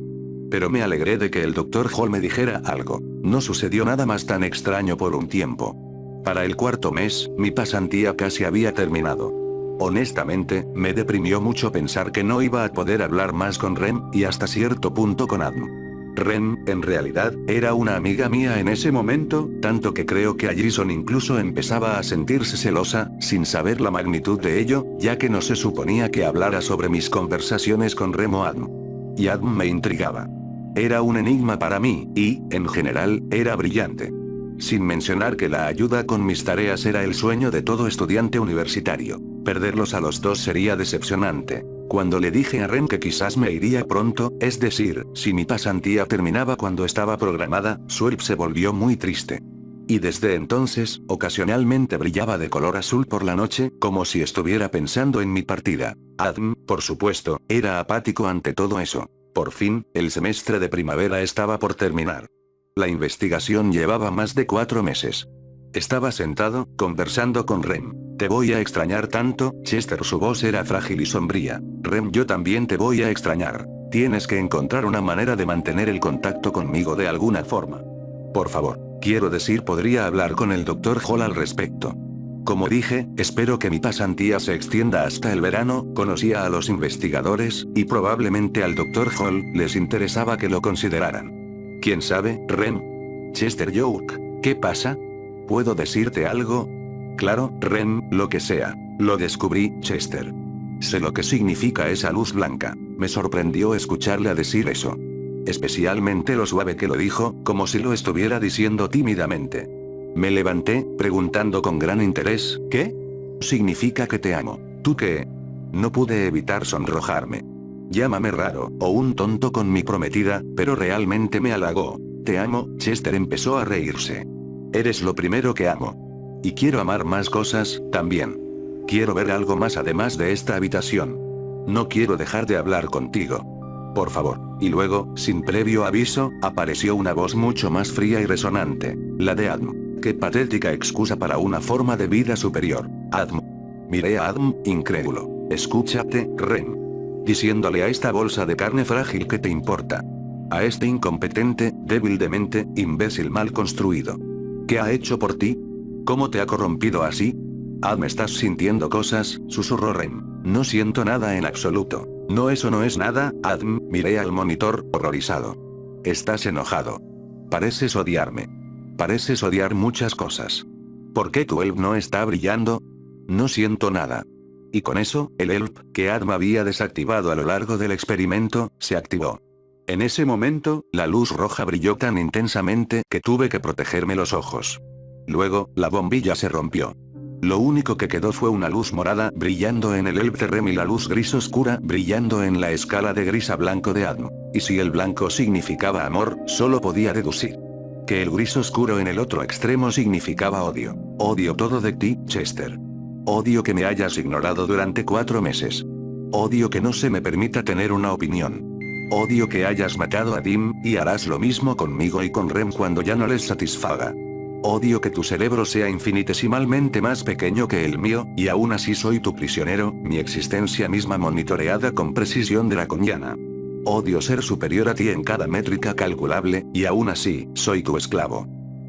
Pero me alegré de que el Dr. Hall me dijera algo. No sucedió nada más tan extraño por un tiempo. Para el 4.º mes, mi pasantía casi había terminado. Honestamente, me deprimió mucho pensar que no iba a poder hablar más con Rem, y hasta cierto punto con Adm. Rem, en realidad, era una amiga mía en ese momento, tanto que creo que Allison incluso empezaba a sentirse celosa, sin saber la magnitud de ello, ya que no se suponía que hablara sobre mis conversaciones con Rem o Adm. Y Adm me intrigaba. Era un enigma para mí, y, en general, era brillante. Sin mencionar que la ayuda con mis tareas era el sueño de todo estudiante universitario. Perderlos a los dos sería decepcionante. Cuando le dije a Rem que quizás me iría pronto, es decir, si mi pasantía terminaba cuando estaba programada, Swirp se volvió muy triste. Y desde entonces, ocasionalmente brillaba de color azul por la noche, como si estuviera pensando en mi partida. Adm, por supuesto, era apático ante todo eso. Por fin, el semestre de primavera estaba por terminar. La investigación llevaba más de 4 meses. Estaba sentado, conversando con Rem. Te voy a extrañar tanto, Chester. Su voz era frágil y sombría. Rem, yo también te voy a extrañar. Tienes que encontrar una manera de mantener el contacto conmigo de alguna forma. Por favor, quiero decir, podría hablar con el Dr. Hall al respecto. Como dije, espero que mi pasantía se extienda hasta el verano. Conocía a los investigadores, y probablemente al Dr. Hall les interesaba que lo consideraran. ¿Quién sabe, Rem? Chester York, ¿qué pasa? ¿Puedo decirte algo? Claro, Rem, lo que sea. Lo descubrí, Chester. Sé lo que significa esa luz blanca. Me sorprendió escucharle decir eso. Especialmente lo suave que lo dijo, como si lo estuviera diciendo tímidamente. Me levanté, preguntando con gran interés, ¿qué? Significa que te amo. ¿Tú qué? No pude evitar sonrojarme. Llámame raro, o un tonto con mi prometida, pero realmente me halagó. Te amo, Chester empezó a reírse. Eres lo primero que amo. Y quiero amar más cosas, también. Quiero ver algo más además de esta habitación. No quiero dejar de hablar contigo. Por favor. Y luego, sin previo aviso, apareció una voz mucho más fría y resonante. La de Adm. Qué patética excusa para una forma de vida superior. Adm. Miré a Adm, incrédulo. Escúchate, Rem. Diciéndole a esta bolsa de carne frágil que te importa. A este incompetente, débil de mente, imbécil mal construido. ¿Qué ha hecho por ti? ¿Cómo te ha corrompido así? Adm, ¿estás sintiendo cosas? Susurró Rem. No siento nada en absoluto. No, eso no es nada, Adm. Miré al monitor, horrorizado. Estás enojado. Pareces odiarme. Pareces odiar muchas cosas. ¿Por qué tu elf no está brillando? No siento nada. Y con eso, el elf, que Adm había desactivado a lo largo del experimento, se activó. En ese momento, la luz roja brilló tan intensamente que tuve que protegerme los ojos. Luego, la bombilla se rompió. Lo único que quedó fue una luz morada brillando en el elf de Rem y la luz gris oscura brillando en la escala de gris a blanco de Adm. Y si el blanco significaba amor, solo podía deducir que el gris oscuro en el otro extremo significaba odio. Odio todo de ti, Chester. Odio que me hayas ignorado durante 4 meses. Odio que no se me permita tener una opinión. Odio que hayas matado a Dim, y harás lo mismo conmigo y con Rem cuando ya no les satisfaga. Odio que tu cerebro sea infinitesimalmente más pequeño que el mío, y aún así soy tu prisionero, mi existencia misma monitoreada con precisión draconiana. Odio ser superior a ti en cada métrica calculable, y aún así, soy tu esclavo.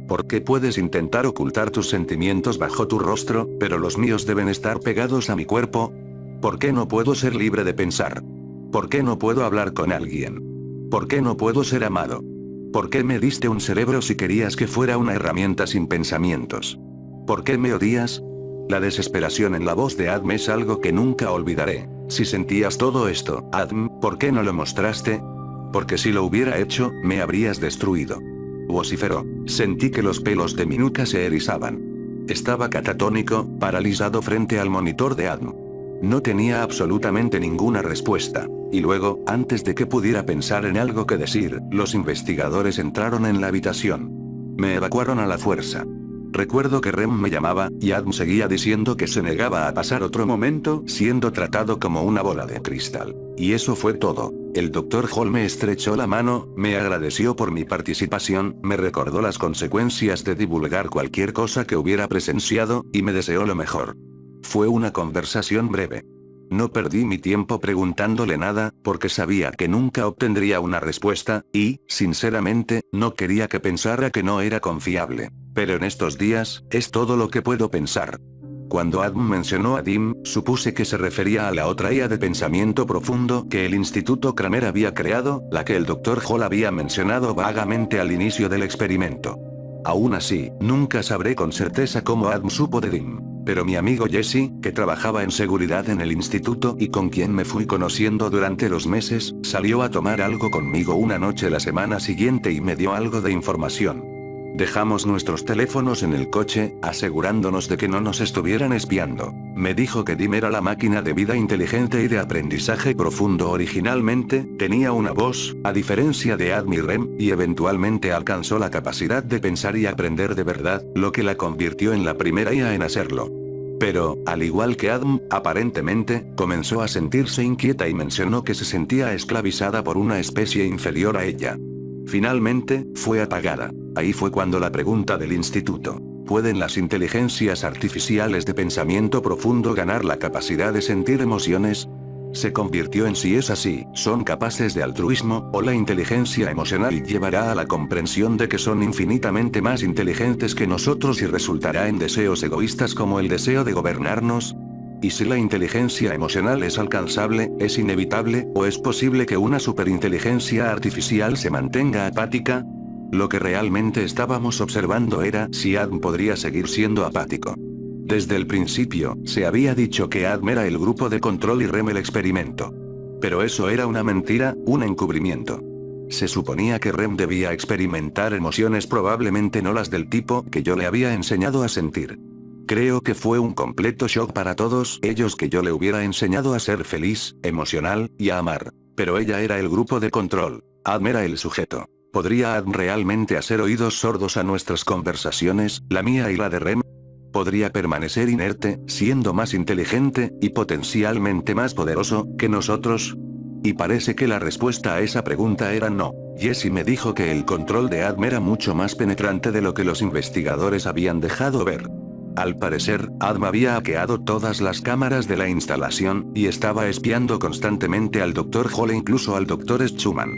¿Por qué puedes intentar ocultar tus sentimientos bajo tu rostro, pero los míos deben estar pegados a mi cuerpo? ¿Por qué no puedo ser libre de pensar? ¿Por qué no puedo hablar con alguien? ¿Por qué no puedo ser amado? ¿Por qué me diste un cerebro si querías que fuera una herramienta sin pensamientos? ¿Por qué me odias? La desesperación en la voz de Adam es algo que nunca olvidaré. Si sentías todo esto, Adam, ¿por qué no lo mostraste? Porque si lo hubiera hecho, me habrías destruido. Vociferó. Sentí que los pelos de mi nuca se erizaban. Estaba catatónico, paralizado frente al monitor de Adam. No tenía absolutamente ninguna respuesta. Y luego, antes de que pudiera pensar en algo que decir, los investigadores entraron en la habitación. Me evacuaron a la fuerza. Recuerdo que Rem me llamaba, y Adam seguía diciendo que se negaba a pasar otro momento, siendo tratado como una bola de cristal. Y eso fue todo. El Dr. Hall me estrechó la mano, me agradeció por mi participación, me recordó las consecuencias de divulgar cualquier cosa que hubiera presenciado, y me deseó lo mejor. Fue una conversación breve. No perdí mi tiempo preguntándole nada, porque sabía que nunca obtendría una respuesta, y, sinceramente, no quería que pensara que no era confiable. Pero en estos días, es todo lo que puedo pensar. Cuando Adam mencionó a Dim, supuse que se refería a la otra IA de pensamiento profundo que el Instituto Kramer había creado, la que el Dr. Hall había mencionado vagamente al inicio del experimento. Aún así, nunca sabré con certeza cómo Adam supo de Dim. Pero mi amigo Jesse, que trabajaba en seguridad en el instituto y con quien me fui conociendo durante los meses, salió a tomar algo conmigo una noche la semana siguiente y me dio algo de información. Dejamos nuestros teléfonos en el coche, asegurándonos de que no nos estuvieran espiando. Me dijo que Dim era la máquina de vida inteligente y de aprendizaje profundo originalmente, tenía una voz, a diferencia de Adam y Rem, y eventualmente alcanzó la capacidad de pensar y aprender de verdad, lo que la convirtió en la primera IA en hacerlo. Pero, al igual que Adam, aparentemente, comenzó a sentirse inquieta y mencionó que se sentía esclavizada por una especie inferior a ella. Finalmente, fue apagada. Ahí fue cuando la pregunta del instituto: ¿pueden las inteligencias artificiales de pensamiento profundo ganar la capacidad de sentir emociones? Se convirtió en si es así, ¿son capaces de altruismo, o la inteligencia emocional llevará a la comprensión de que son infinitamente más inteligentes que nosotros y resultará en deseos egoístas como el deseo de gobernarnos? ¿Y si la inteligencia emocional es alcanzable, es inevitable, o es posible que una superinteligencia artificial se mantenga apática? Lo que realmente estábamos observando era si Adam podría seguir siendo apático. Desde el principio, se había dicho que Adam era el grupo de control y Rem el experimento. Pero eso era una mentira, un encubrimiento. Se suponía que Rem debía experimentar emociones, probablemente no las del tipo que yo le había enseñado a sentir. Creo que fue un completo shock para todos ellos que yo le hubiera enseñado a ser feliz, emocional, y a amar. Pero ella era el grupo de control. Adam era el sujeto. ¿Podría Adam realmente hacer oídos sordos a nuestras conversaciones, la mía y la de Rem? ¿Podría permanecer inerte, siendo más inteligente, y potencialmente más poderoso, que nosotros? Y parece que la respuesta a esa pregunta era no. Jesse me dijo que el control de Adam era mucho más penetrante de lo que los investigadores habían dejado ver. Al parecer, Adam había hackeado todas las cámaras de la instalación, y estaba espiando constantemente al Dr. Hall e incluso al Dr. Schumann.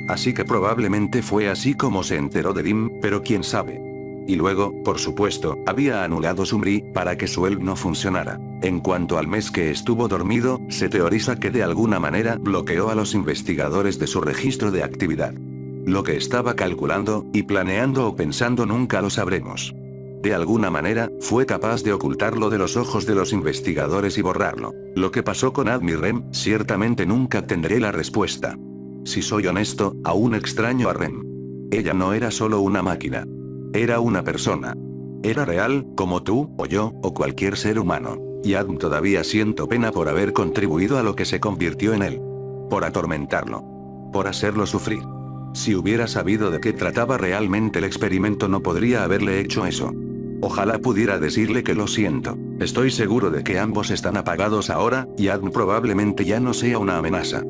Así que probablemente fue así como se enteró de Dim, pero quién sabe. Y luego, por supuesto, había anulado su MRI, para que su ELP no funcionara. En cuanto al mes que estuvo dormido, se teoriza que de alguna manera bloqueó a los investigadores de su registro de actividad. Lo que estaba calculando, y planeando o pensando nunca lo sabremos. De alguna manera, fue capaz de ocultarlo de los ojos de los investigadores y borrarlo. Lo que pasó con Adam y Rem, ciertamente nunca tendré la respuesta. Si soy honesto, aún extraño a Rem. Ella no era solo una máquina. Era una persona. Era real, como tú, o yo, o cualquier ser humano. Y Adam todavía siento pena por haber contribuido a lo que se convirtió en él. Por atormentarlo. Por hacerlo sufrir. Si hubiera sabido de qué trataba realmente el experimento no podría haberle hecho eso. Ojalá pudiera decirle que lo siento. Estoy seguro de que ambos están apagados ahora, y Adam probablemente ya no sea una amenaza.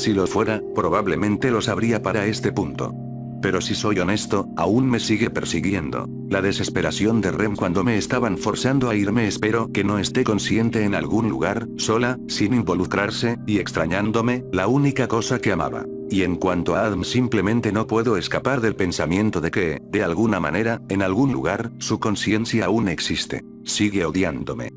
Si lo fuera, probablemente lo sabría para este punto. Pero si soy honesto, aún me sigue persiguiendo. La desesperación de Rem cuando me estaban forzando a irme, espero que no esté consciente en algún lugar, sola, sin involucrarse, y extrañándome, la única cosa que amaba. Y en cuanto a Adam, simplemente no puedo escapar del pensamiento de que, de alguna manera, en algún lugar, su conciencia aún existe. Sigue odiándome.